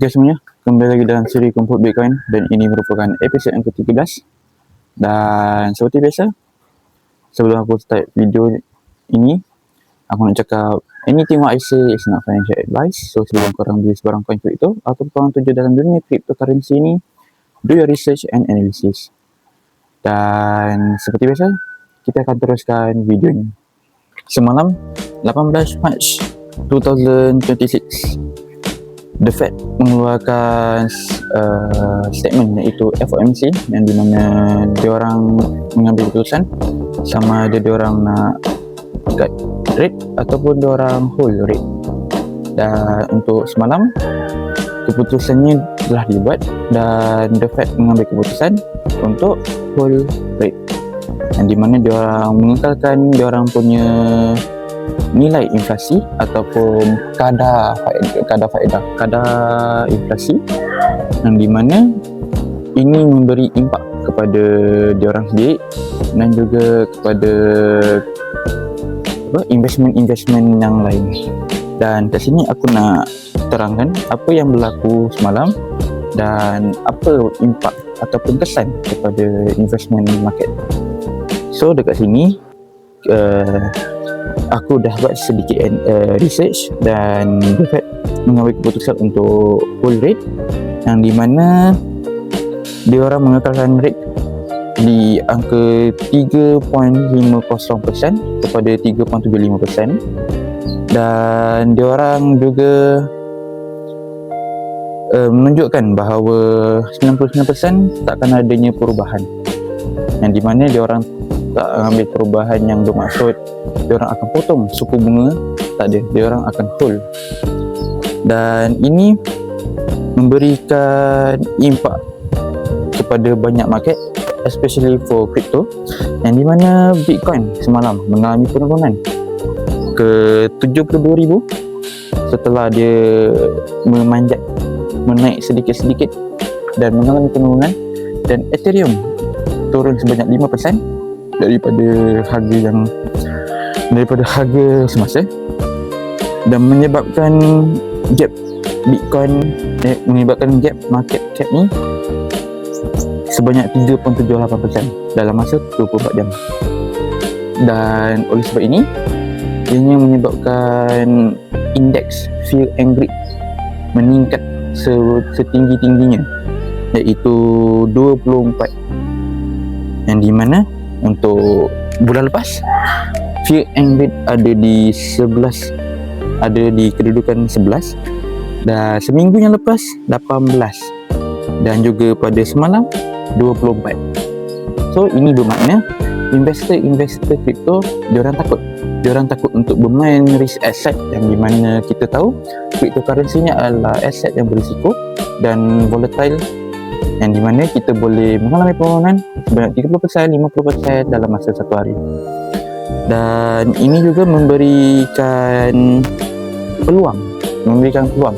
Oke semuanya, kembali lagi dalam siri Kumpul Bitcoin dan ini merupakan episod yang ke-13. Dan seperti biasa, sebelum aku start video ini, aku nak cakap anything what I say is not financial advice. So sebelum korang beli sebarang coin crypto atau korang terjun dalam dunia cryptocurrency ini, do your research and analysis. Dan seperti biasa, kita akan teruskan video ini. Semalam 18 Mac 2026, The Fed mengeluarkan statement iaitu FOMC, yang di mana diorang mengambil keputusan sama ada diorang nak cut rate ataupun diorang hold rate. Dan untuk semalam keputusannya telah dibuat dan The Fed mengambil keputusan untuk hold rate, yang di mana diorang mengekalkan diorang punya nilai inflasi ataupun kadar inflasi, yang di mana ini memberi impak kepada diorang sendiri dan juga kepada investment yang lain. Dan kat sini aku nak terangkan apa yang berlaku semalam dan apa impak ataupun kesan kepada investment market. So dekat sini aku dah buat sedikit research dan The Fed mengambil keputusan untuk hold rate, yang di mana diorang mengekalkan rate di angka 3.50% kepada 3.75%, dan diorang juga menunjukkan bahawa 99% takkan adanya perubahan, yang di mana diorang tak ambil perubahan yang bermaksud diorang akan potong suku bunga, tak ada, diorang akan hold. Dan ini memberikan impak kepada banyak market, especially for crypto, yang di mana Bitcoin semalam mengalami penurunan ke 72,000 setelah dia menaik sedikit-sedikit dan mengalami penurunan, dan Ethereum turun sebanyak 5% daripada harga semasa, dan menyebabkan gap Bitcoin menyebabkan gap market cap ni sebanyak 3.78% dalam masa 24 jam. Dan oleh sebab ini ianya menyebabkan indeks Fear and Greed meningkat setinggi-tingginya, iaitu 24, yang di mana untuk bulan lepas Fear and Greed ada di kedudukan 11, dan seminggu yang lepas 18, dan juga pada semalam 24. So ini bermakna investor crypto diorang takut untuk bermain risk asset, yang di mana kita tahu cryptocurrency ni adalah aset yang berisiko dan volatile, yang di mana kita boleh mengalami penurunan sebanyak 30%, 50% dalam masa satu hari. Dan ini juga memberikan peluang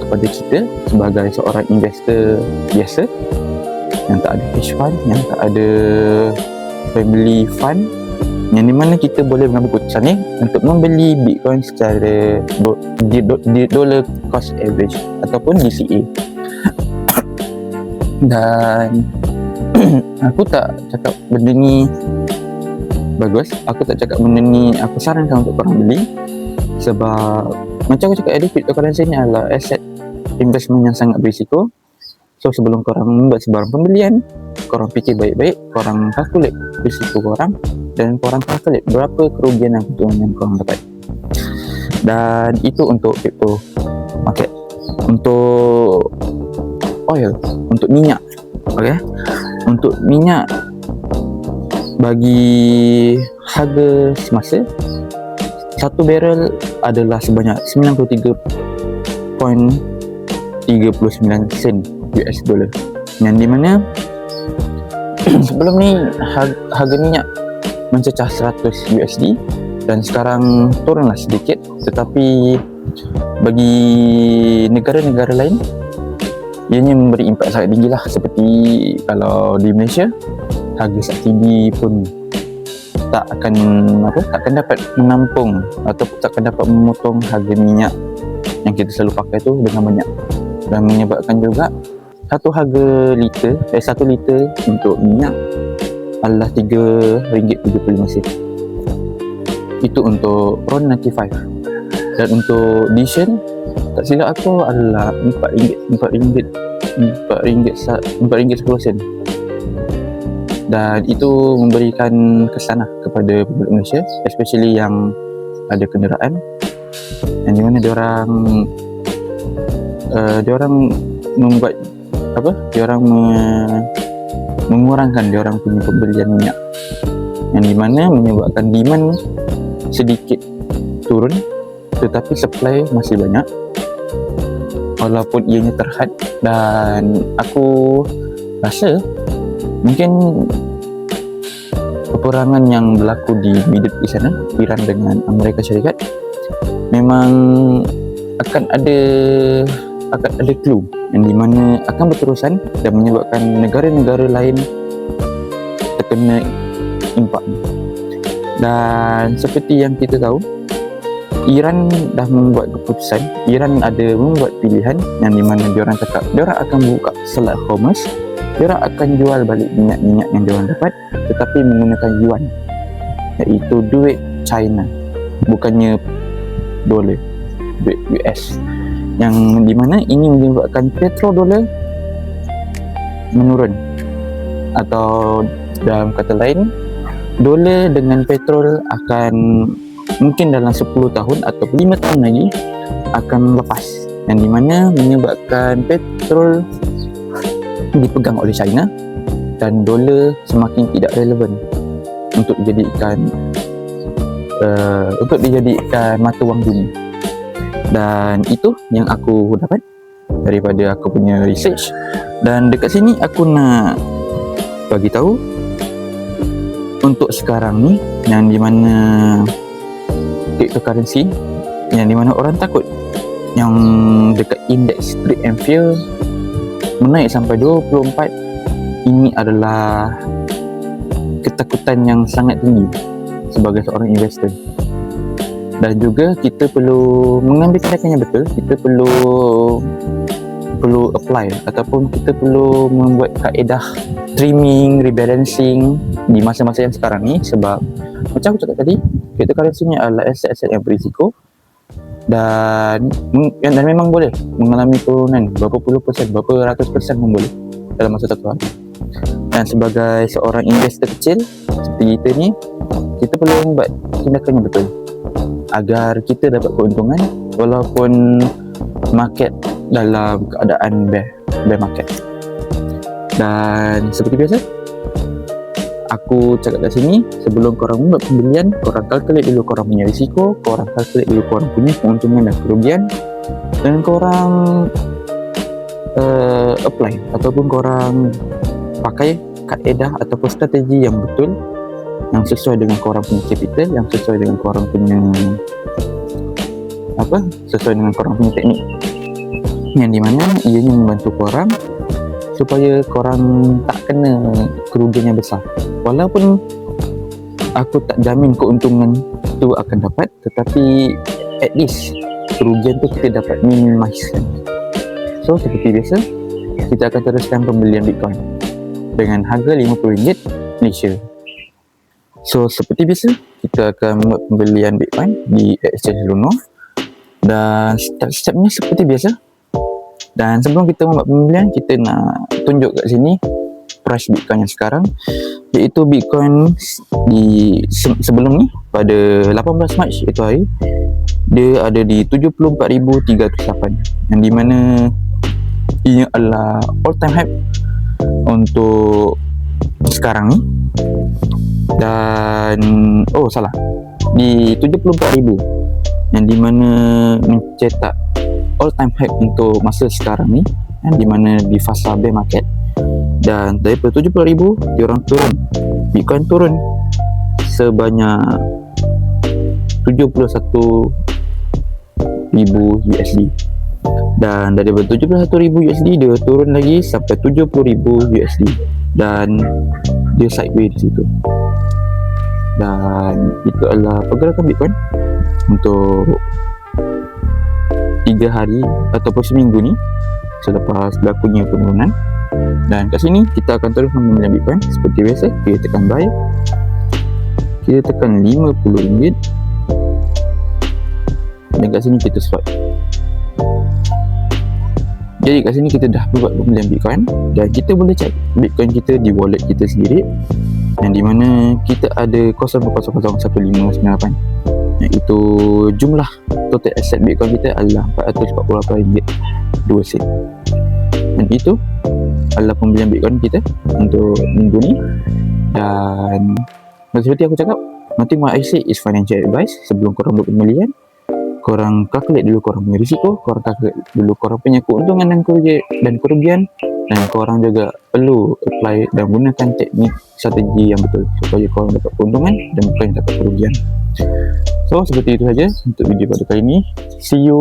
kepada kita sebagai seorang investor biasa yang tak ada hedge fund, yang tak ada family fund, yang di mana kita boleh mengambil keputusan ni untuk membeli Bitcoin secara dollar cost average ataupun DCA. Dan aku tak cakap benda ni bagus, aku tak cakap benda ni aku sarankan untuk korang beli, sebab macam aku cakap tadi, cryptocurrency ni adalah aset investment yang sangat berisiko. So sebelum korang membuat sebarang pembelian, korang fikir baik-baik, korang calculate risiko korang, dan korang calculate berapa kerugian dan keuntungan yang korang dapat. Dan itu untuk crypto market. Untuk oil, untuk minyak, okay? Untuk minyak, bagi harga semasa, satu barrel adalah sebanyak 93.39 sen US dollar, yang di mana sebelum ni harga minyak mencecah 100 USD dan sekarang turunlah sedikit, tetapi bagi negara-negara lain ianya memberi impak sangat tinggi lah. Seperti kalau di Malaysia, harga subsidi pun takkan dapat menampung atau takkan dapat memotong harga minyak yang kita selalu pakai tu dengan banyak. dan menyebabkan juga satu liter untuk minyak adalah RM3.75. Itu untuk RON 95. Dan untuk diesel, tak silap aku adalah RM4.10. Dan itu memberikan kesan kepada publik Malaysia, especially yang ada kenderaan, yang di mana diorang membuat mengurangkan diorang punya pembelian minyak, yang di mana menyebabkan demand sedikit turun tetapi supply masih banyak walaupun ianya terhad. Dan aku rasa mungkin peperangan yang berlaku di Middle East sana, Iran dengan Amerika Syarikat, memang akan ada clue yang di mana akan berterusan dan menyebabkan negara-negara lain terkena impak. Dan seperti yang kita tahu, Iran dah membuat keputusan, Iran ada membuat pilihan yang di mana diorang cakap diorang akan buka Selat Hormuz, diorang akan jual balik minyak-minyak yang diorang dapat tetapi menggunakan yuan, iaitu duit China, bukannya dolar, duit US, yang di mana ini menyebabkan petrodolar menurun, atau dalam kata lain, dolar dengan petrol akan mungkin dalam 10 tahun atau 5 tahun lagi akan lepas, yang di mana menyebabkan petrol dipegang oleh China dan dolar semakin tidak relevan untuk dijadikan mata wang dunia. Dan itu yang aku dapat daripada aku punya research. Dan dekat sini aku nak bagi tahu untuk sekarang ni, yang di mana cryptocurrency, yang di mana orang takut yang dekat indeks Trade and Fear menaik sampai 24, ini adalah ketakutan yang sangat tinggi sebagai seorang investor. Dan juga kita perlu mengambil tindakan yang betul, kita perlu apply ataupun kita perlu membuat kaedah trimming, rebalancing di masa-masa yang sekarang ni. Sebab macam aku cakap tadi, cryptocurrency ni adalah aset-aset yang berisiko dan memang boleh mengalami turunan berapa puluh persen, berapa ratus persen pun boleh dalam masa satu hari. Dan sebagai seorang investor kecil seperti kita ni, kita perlu membuat tindakan yang betul agar kita dapat keuntungan walaupun market dalam keadaan bear market. Dan seperti biasa, aku cakap kat sini, sebelum korang membuat pembelian, korang calculate dulu korang punya risiko, korang calculate dulu korang punya keuntungan dan kerugian, dan korang apply ataupun korang pakai kaedah ataupun strategi yang betul, yang sesuai dengan korang punya capital, yang sesuai dengan korang punya teknik, yang dimana ianya membantu korang supaya korang tak kena kerugian yang besar. Walaupun aku tak jamin keuntungan tu akan dapat, tetapi at least kerugian tu kita dapat minimizekan. So seperti biasa, kita akan teruskan pembelian Bitcoin dengan harga RM50 Malaysia. So seperti biasa, kita akan membuat pembelian Bitcoin di exchange Luno, dan step-stepnya seperti biasa. Dan sebelum kita membuat pembelian, kita nak tunjuk kat sini price Bitcoin yang sekarang, iaitu Bitcoin sebelum ni pada 18 Mac itu hari, dia ada di 74,308, yang di mana ia adalah all time high untuk sekarang ni. Dan di 74,000, yang di mana mencetak all time high untuk masa sekarang ni, yang di mana di fasa bear market. Dan daripada 70,000 diorang turun, Bitcoin turun sebanyak 71,000 USD. Dan daripada 71,000 USD dia turun lagi sampai 70,000 USD, dan dia sideways di situ. Dan itu adalah pergerakan Bitcoin untuk 3 hari ataupun seminggu ni. selepas berlakunya penurunan. Dan kat sini kita akan terus membeli Bitcoin seperti biasa. Kita tekan buy, kita tekan RM50, dan kat sini kita swipe. Jadi kat sini kita dah buat pembelian Bitcoin, dan kita boleh cek Bitcoin kita di wallet kita sendiri, yang di mana kita ada 0.0001598, iaitu jumlah total aset Bitcoin kita adalah RM448.2. Dan itu adalah pembelian Bitcoin kita untuk minggu ni. Dan seperti aku cakap, nothing what I say is financial advice. Sebelum korang buat pembelian, korang calculate dulu korang punya risiko, korang calculate dulu korang punya keuntungan dan kerugian, dan korang juga perlu apply dan gunakan teknik strategi yang betul supaya korang dapat keuntungan dan bukan dapat kerugian. So seperti itu saja untuk video pada kali ini. See you.